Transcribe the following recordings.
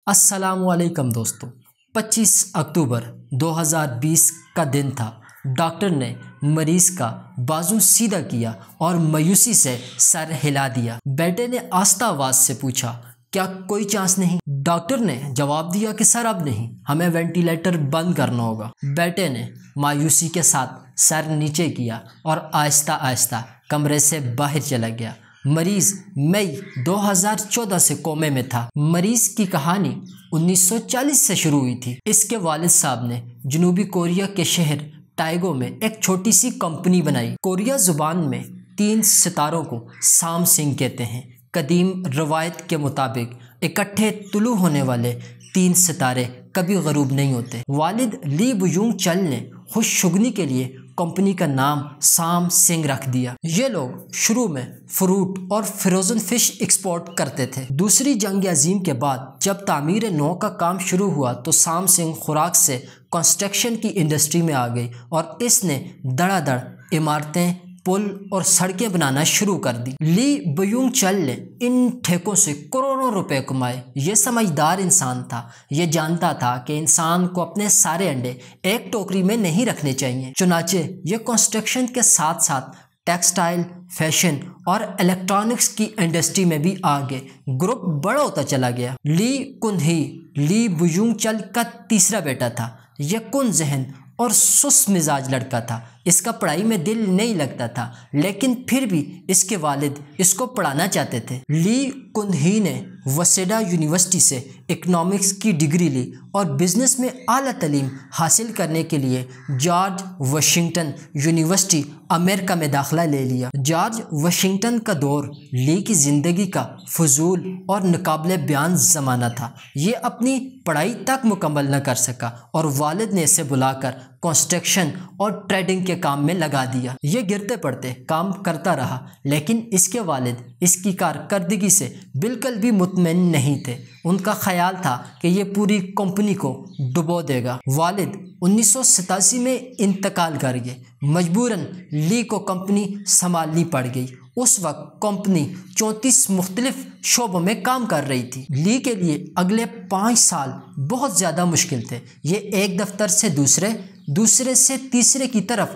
السلام علیکم دوستو، 25 اکتوبر 2020 کا دن تھا۔ ڈاکٹر نے مریض کا بازو سیدھا کیا اور مایوسی سے سر ہلا دیا۔ بیٹے نے آہستہ آواز سے پوچھا، کیا کوئی چانس نہیں؟ ڈاکٹر نے جواب دیا کہ سر اب نہیں، ہمیں وینٹیلیٹر بند کرنا ہوگا۔ بیٹے نے مایوسی کے ساتھ سر نیچے کیا اور آہستہ آہستہ کمرے سے باہر چلا گیا۔ مریض مئی 2014 سے کومے میں تھا۔ مریض کی کہانی 1940 سے شروع ہوئی تھی۔ اس کے والد صاحب نے جنوبی کوریا کے شہر ٹائگو میں ایک چھوٹی سی کمپنی بنائی۔ کوریا زبان میں 3 ستاروں کو سام سنگ کہتے ہیں۔ قدیم روایت کے مطابق اکٹھے طلوع ہونے والے 3 ستارے کبھی غروب نہیں ہوتے۔ والد لی بیونگ چل نے خوش شگنی کے لیے کمپنی کا نام سام سنگ رکھ دیا۔ یہ لوگ شروع میں فروٹ اور فروزن فش ایکسپورٹ کرتے تھے۔ دوسری جنگ عظیم کے بعد جب تعمیر نو کا کام شروع ہوا تو سام سنگ خوراک سے کنسٹرکشن کی انڈسٹری میں آ گئی اور اس نے دڑا دڑ عمارتیں، پل اور سڑکیں بنانا شروع کر دی۔ لی بیونگ چل نے ان ٹھیکوں سے کروڑوں روپے کمائے۔ یہ سمجھدار انسان تھا۔ یہ جانتا تھا کہ انسان کو اپنے سارے انڈے ایک ٹوکری میں نہیں رکھنے چاہیے۔ چنانچہ یہ کنسٹرکشن کے ساتھ ساتھ ٹیکسٹائل، فیشن اور الیکٹرانکس کی انڈسٹری میں بھی آگے گروپ بڑا ہوتا چلا گیا۔ لی کن ہی لی بیونگ چل کا تیسرا بیٹا تھا۔ یہ کن ذہن اور سست مزاج لڑکا تھا۔ اس کا پڑھائی میں دل نہیں لگتا تھا، لیکن پھر بھی اس کے والد اس کو پڑھانا چاہتے تھے۔ لی کن ہی نے وسیڈا یونیورسٹی سے اکنامکس کی ڈگری لی اور بزنس میں اعلیٰ تعلیم حاصل کرنے کے لیے جارج واشنگٹن یونیورسٹی امریکہ میں داخلہ لے لیا۔ جارج واشنگٹن کا دور لی کی زندگی کا فضول اور ناقابل بیان زمانہ تھا۔ یہ اپنی پڑھائی تک مکمل نہ کر سکا اور والد نے اسے بلا کر کنسٹرکشن اور ٹریڈنگ کے کام میں لگا دیا۔ یہ گرتے پڑتے کام کرتا رہا، لیکن اس کے والد اس کی کارکردگی سے بالکل بھی مطمئن نہیں تھے۔ ان کا خیال تھا کہ یہ پوری کمپنی کو ڈبو دے گا۔ والد 1987 میں انتقال کر گئے۔ مجبوراً لی کو کمپنی سنبھالنی پڑ گئی۔ اس وقت کمپنی 34 مختلف شعبوں میں کام کر رہی تھی۔ لی کے لیے اگلے 5 سال بہت زیادہ مشکل تھے۔ یہ ایک دفتر سے دوسرے سے تیسرے کی طرف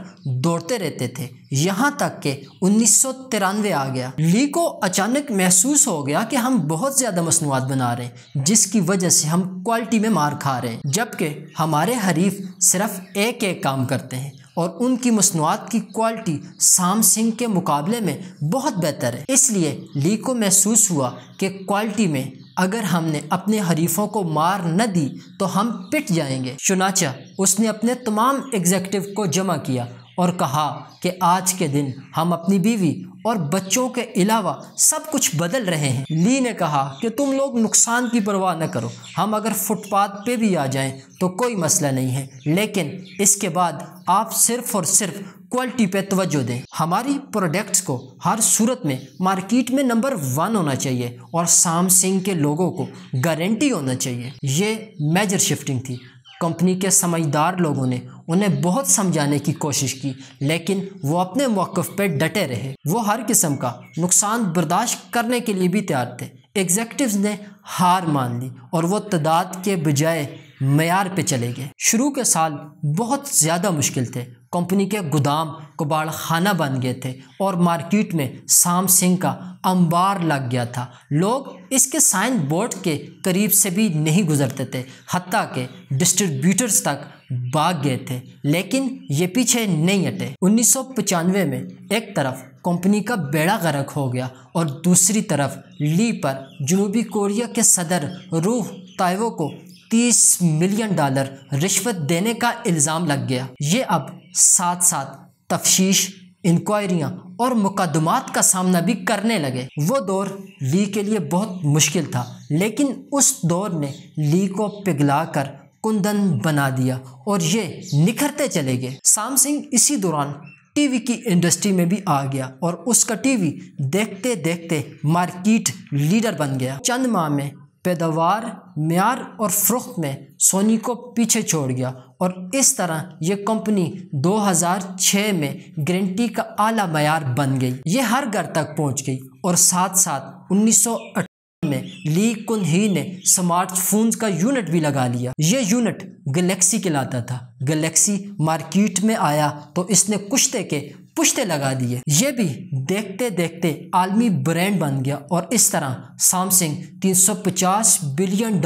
دوڑتے رہتے تھے، یہاں تک کہ 1993 آ گیا۔ لی کو اچانک محسوس ہو گیا کہ ہم بہت زیادہ مصنوعات بنا رہے ہیں، جس کی وجہ سے ہم کوالٹی میں مار کھا رہے ہیں، جبکہ ہمارے حریف صرف ایک کام کرتے ہیں اور ان کی مصنوعات کی کوالٹی سام سنگ کے مقابلے میں بہت بہتر ہے۔ اس لیے لی کو محسوس ہوا کہ کوالٹی میں اگر ہم نے اپنے حریفوں کو مار نہ دی تو ہم پٹ جائیں گے۔ چنانچہ اس نے اپنے تمام ایگزیکٹو کو جمع کیا اور کہا کہ آج کے دن ہم اپنی بیوی اور بچوں کے علاوہ سب کچھ بدل رہے ہیں۔ لی نے کہا کہ تم لوگ نقصان کی پرواہ نہ کرو، ہم اگر فٹ پاتھ پہ بھی آ جائیں تو کوئی مسئلہ نہیں ہے، لیکن اس کے بعد آپ صرف اور صرف کوالٹی پہ توجہ دیں۔ ہماری پروڈکٹس کو ہر صورت میں مارکیٹ میں نمبر 1 ہونا چاہیے اور سام سنگ کے لوگوں کو گارنٹی ہونا چاہیے۔ یہ میجر شفٹنگ تھی۔ کمپنی کے سمجھدار لوگوں نے انہیں بہت سمجھانے کی کوشش کی، لیکن وہ اپنے موقف پہ ڈٹے رہے۔ وہ ہر قسم کا نقصان برداشت کرنے کے لیے بھی تیار تھے۔ ایگزیکٹوز نے ہار مان لی اور وہ تعداد کے بجائے معیار پہ چلے گئے۔ شروع کے سال بہت زیادہ مشکل تھے۔ کمپنی کے گودام کباڑ خانہ بن گئے تھے اور مارکیٹ میں سام سنگ کا انبار لگ گیا تھا۔ لوگ اس کے سائن بورڈ کے قریب سے بھی نہیں گزرتے تھے، حتیٰ کہ ڈسٹریبیوٹرز تک بھاگ گئے تھے، لیکن یہ پیچھے نہیں ہٹے۔ 1995 میں ایک طرف کمپنی کا بیڑا غرق ہو گیا اور دوسری طرف لی پر جنوبی کوریا کے صدر روح تائیو کو $30 ملین رشوت دینے کا الزام لگ گیا۔ یہ اب ساتھ ساتھ تفتیش، انکوائریاں اور مقدمات کا سامنا بھی کرنے لگے۔ وہ دور لی کے لیے بہت مشکل تھا، لیکن اس دور نے لی کو پگھلا کر کندن بنا دیا اور یہ نکھرتے چلے گئے۔ سام سنگ اسی دوران ٹی وی کی انڈسٹری میں بھی آ گیا اور اس کا ٹی وی دیکھتے دیکھتے مارکیٹ لیڈر بن گیا۔ چند ماہ میں پیداوار، معیار اور فروخت میں سونی کو پیچھے چھوڑ گیا اور اس طرح یہ کمپنی 2006 میں گارنٹی کا اعلیٰ معیار بن گئی۔ یہ ہر گھر تک پہنچ گئی اور ساتھ ساتھ 19 میں لی کن ہی نے سمارٹ فونز کا یونٹ بھی لگا لیا۔ یہ یونٹ گلیکسی کہلاتا تھا۔ گلیکسی مارکیٹ میں آیا تو اس نے کشتے کے پشتے لگا دیے۔ یہ بھی دیکھتے دیکھتے عالمی برانڈ بن گیا اور اس طرح سامسنگ $350 بلین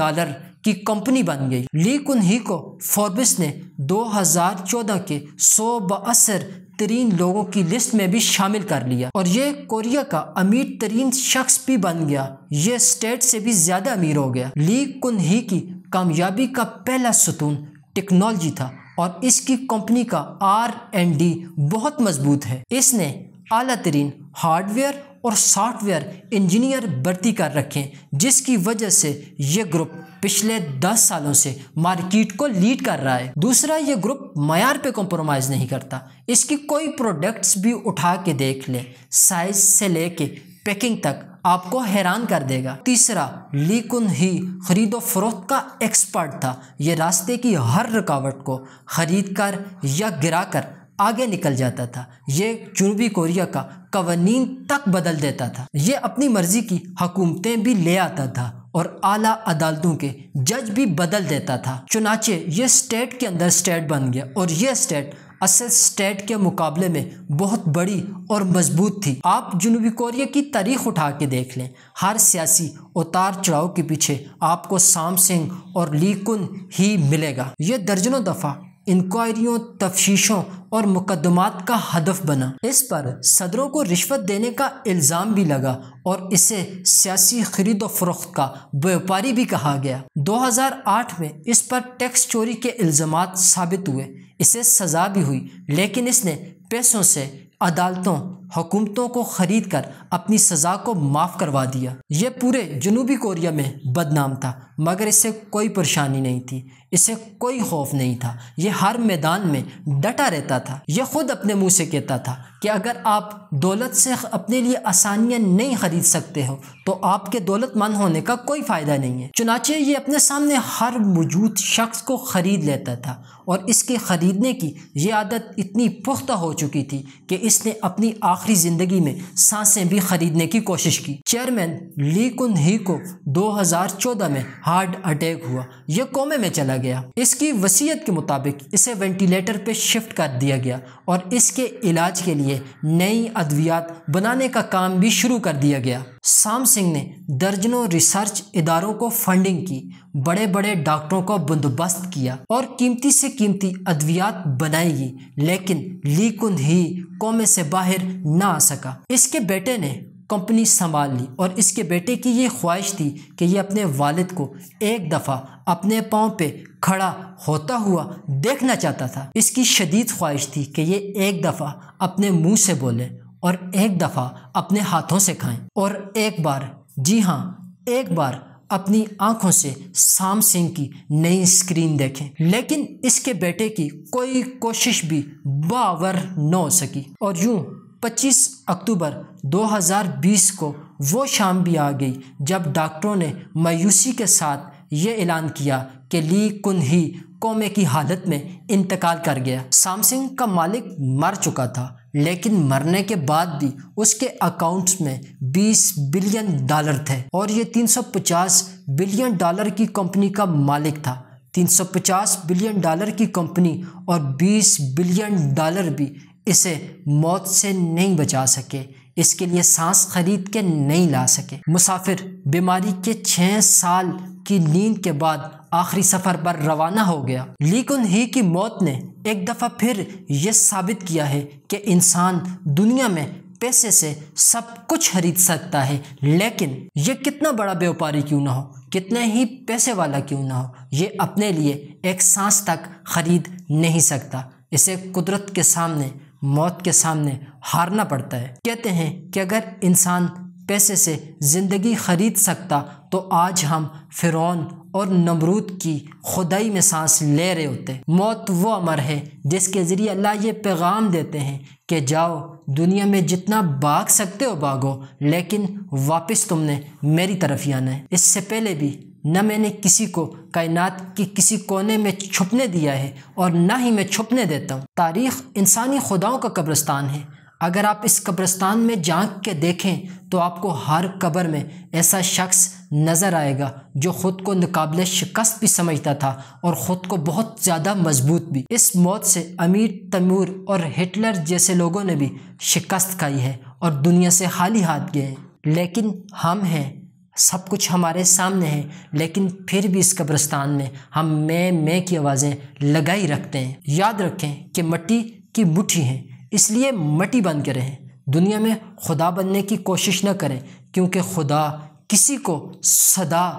کی کمپنی بن گئی۔ لی کن ہی کو فوربس نے 2014 کے 100 بااثر ترین لوگوں کی لسٹ میں بھی شامل کر لیا اور یہ کوریا کا امیر ترین شخص بھی بن گیا۔ یہ اسٹیٹ سے بھی زیادہ امیر ہو گیا۔ لی کن ہی کی کامیابی کا پہلا ستون ٹیکنالوجی تھا اور اس کی کمپنی کا R&D بہت مضبوط ہے۔ اس نے اعلیٰ ترین ہارڈ ویئر اور سافٹ ویئر انجینئر بھرتی کر رکھے، جس کی وجہ سے یہ گروپ پچھلے 10 سالوں سے مارکیٹ کو لیڈ کر رہا ہے۔ دوسرا، یہ گروپ معیار پہ کمپرومائز نہیں کرتا۔ اس کی کوئی پروڈکٹس بھی اٹھا کے دیکھ لیں، سائز سے لے کے پیکنگ تک آپ کو حیران کر دے گا۔ تیسرا، لی کن ہی خرید و فروخت کا ایکسپرٹ تھا۔ یہ راستے کی ہر رکاوٹ کو خرید کر یا گرا کر آگے نکل جاتا تھا۔ یہ جنوبی کوریا کا قوانین تک بدل دیتا تھا۔ یہ اپنی مرضی کی حکومتیں بھی لے آتا تھا اور اعلیٰ عدالتوں کے جج بھی بدل دیتا تھا۔ چنانچہ یہ اسٹیٹ کے اندر اسٹیٹ بن گیا اور یہ اسٹیٹ اصل اسٹیٹ کے مقابلے میں بہت بڑی اور مضبوط تھی۔ آپ جنوبی کوریا کی تاریخ اٹھا کے دیکھ لیں، ہر سیاسی اتار چڑھاؤ کے پیچھے آپ کو سامسنگ اور لی کن ہی ملے گا۔ یہ درجنوں دفعہ انکوائریوں، تفتیشوں اور مقدمات کا ہدف بنا۔ اس پر صدروں کو رشوت دینے کا الزام بھی لگا اور اسے سیاسی خرید و فروخت کا بیوپاری بھی کہا گیا۔ 2008 میں اس پر ٹیکس چوری کے الزامات ثابت ہوئے، اسے سزا بھی ہوئی، لیکن اس نے پیسوں سے عدالتوں، حکومتوں کو خرید کر اپنی سزا کو معاف کروا دیا۔ یہ پورے جنوبی کوریا میں بدنام تھا، مگر اسے کوئی پریشانی نہیں تھی، اسے کوئی خوف نہیں تھا۔ یہ ہر میدان میں ڈٹا رہتا تھا۔ یہ خود اپنے منہ سے کہتا تھا کہ اگر آپ دولت سے اپنے لیے آسانیاں نہیں خرید سکتے ہو تو آپ کے دولت مند ہونے کا کوئی فائدہ نہیں ہے۔ چنانچہ یہ اپنے سامنے ہر موجود شخص کو خرید لیتا تھا اور اس کے خریدنے کی یہ عادت اتنی پختہ ہو چکی تھی کہ اس نے اپنی آخری زندگی میں سانسیں بھی خریدنے کی کوشش کی۔ چیئرمین لی کن ہی کو 2014 میں ہارٹ اٹیک ہوا، یہ کومے میں چلا گیا۔ اس کی وصیت کے مطابق اسے وینٹیلیٹر پہ شفٹ کر دیا گیا اور اس کے علاج کے لیے نئی ادویات بنانے کا کام بھی شروع کر دیا گیا۔ سامسنگ نے درجنوں ریسرچ اداروں کو فنڈنگ کی، بڑے بڑے ڈاکٹروں کو بندوبست کیا اور قیمتی سے قیمتی ادویات بنائی گئی، لیکن لی کن ہی کومے سے باہر نہ آ سکا۔ اس کے بیٹے نے کمپنی سنبھال لی اور اس کے بیٹے کی یہ خواہش تھی کہ یہ اپنے والد کو ایک دفعہ اپنے پاؤں پہ کھڑا ہوتا ہوا دیکھنا چاہتا تھا۔ اس کی شدید خواہش تھی کہ یہ ایک دفعہ اپنے منہ سے بولے اور ایک دفعہ اپنے ہاتھوں سے کھائیں اور ایک بار، جی ہاں ایک بار، اپنی آنکھوں سے سامسنگ کی نئی اسکرین دیکھیں، لیکن اس کے بیٹے کی کوئی کوشش بھی باور نہ ہو سکی۔ اور یوں 25 اکتوبر 2020 کو وہ شام بھی آ گئی جب ڈاکٹروں نے مایوسی کے ساتھ یہ اعلان کیا کہ لی کن ہی کومے کی حالت میں انتقال کر گیا۔ سامسنگ کا مالک مر چکا تھا، لیکن مرنے کے بعد بھی اس کے اکاؤنٹس میں $20 بلین تھے اور یہ $350 بلین کی کمپنی کا مالک تھا۔ $350 بلین کی کمپنی اور $20 بلین بھی اسے موت سے نہیں بچا سکے، اس کے لیے سانس خرید کے نہیں لا سکے۔ مسافر بیماری کے 6 سال کی نیند کے بعد آخری سفر پر روانہ ہو گیا۔ لی کن ہی کی موت نے ایک دفعہ پھر یہ ثابت کیا ہے کہ انسان دنیا میں پیسے سے سب کچھ خرید سکتا ہے، لیکن یہ کتنا بڑا بیوپاری کیوں نہ ہو، کتنے ہی پیسے والا کیوں نہ ہو، یہ اپنے لیے ایک سانس تک خرید نہیں سکتا۔ اسے قدرت کے سامنے، موت کے سامنے ہارنا پڑتا ہے۔ کہتے ہیں کہ اگر انسان پیسے سے زندگی خرید سکتا تو آج ہم فرعون اور نمرود کی خدائی میں سانس لے رہے ہوتے۔ موت وہ امر ہے جس کے ذریعے اللہ یہ پیغام دیتے ہیں کہ جاؤ، دنیا میں جتنا بھاگ سکتے ہو بھاگو، لیکن واپس تم نے میری طرف ہی آنا ہے۔ اس سے پہلے بھی نہ میں نے کسی کو کائنات کے کسی کونے میں چھپنے دیا ہے اور نہ ہی میں چھپنے دیتا ہوں۔ تاریخ انسانی خداؤں کا قبرستان ہے۔ اگر آپ اس قبرستان میں جھانک کے دیکھیں تو آپ کو ہر قبر میں ایسا شخص نظر آئے گا جو خود کو ناقابل شکست بھی سمجھتا تھا اور خود کو بہت زیادہ مضبوط بھی۔ اس موت سے امیر تیمور اور ہٹلر جیسے لوگوں نے بھی شکست کھائی ہے اور دنیا سے خالی ہاتھ گئے ہیں، لیکن ہم ہیں، سب کچھ ہمارے سامنے ہے، لیکن پھر بھی اس قبرستان میں ہم میں کی آوازیں لگائی رکھتے ہیں۔ یاد رکھیں کہ مٹی کی مٹھی ہیں، اس لیے مٹی بن کے رہیں۔ دنیا میں خدا بننے کی کوشش نہ کریں، کیونکہ خدا کسی کو سدا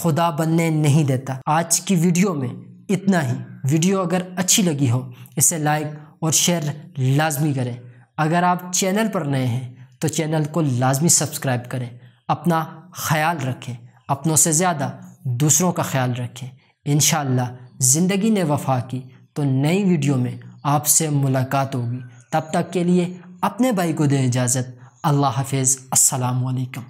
خدا بننے نہیں دیتا۔ آج کی ویڈیو میں اتنا ہی۔ ویڈیو اگر اچھی لگی ہو اسے لائک اور شیئر لازمی کریں۔ اگر آپ چینل پر نئے ہیں تو چینل کو لازمی سبسکرائب کریں۔ اپنا خیال رکھیں، اپنوں سے زیادہ دوسروں کا خیال رکھیں۔ انشاءاللہ زندگی نے وفا کی تو نئی ویڈیو میں آپ سے ملاقات ہوگی۔ تب تک کے لیے اپنے بھائی کو دیں اجازت۔ اللہ حافظ۔ السلام علیکم۔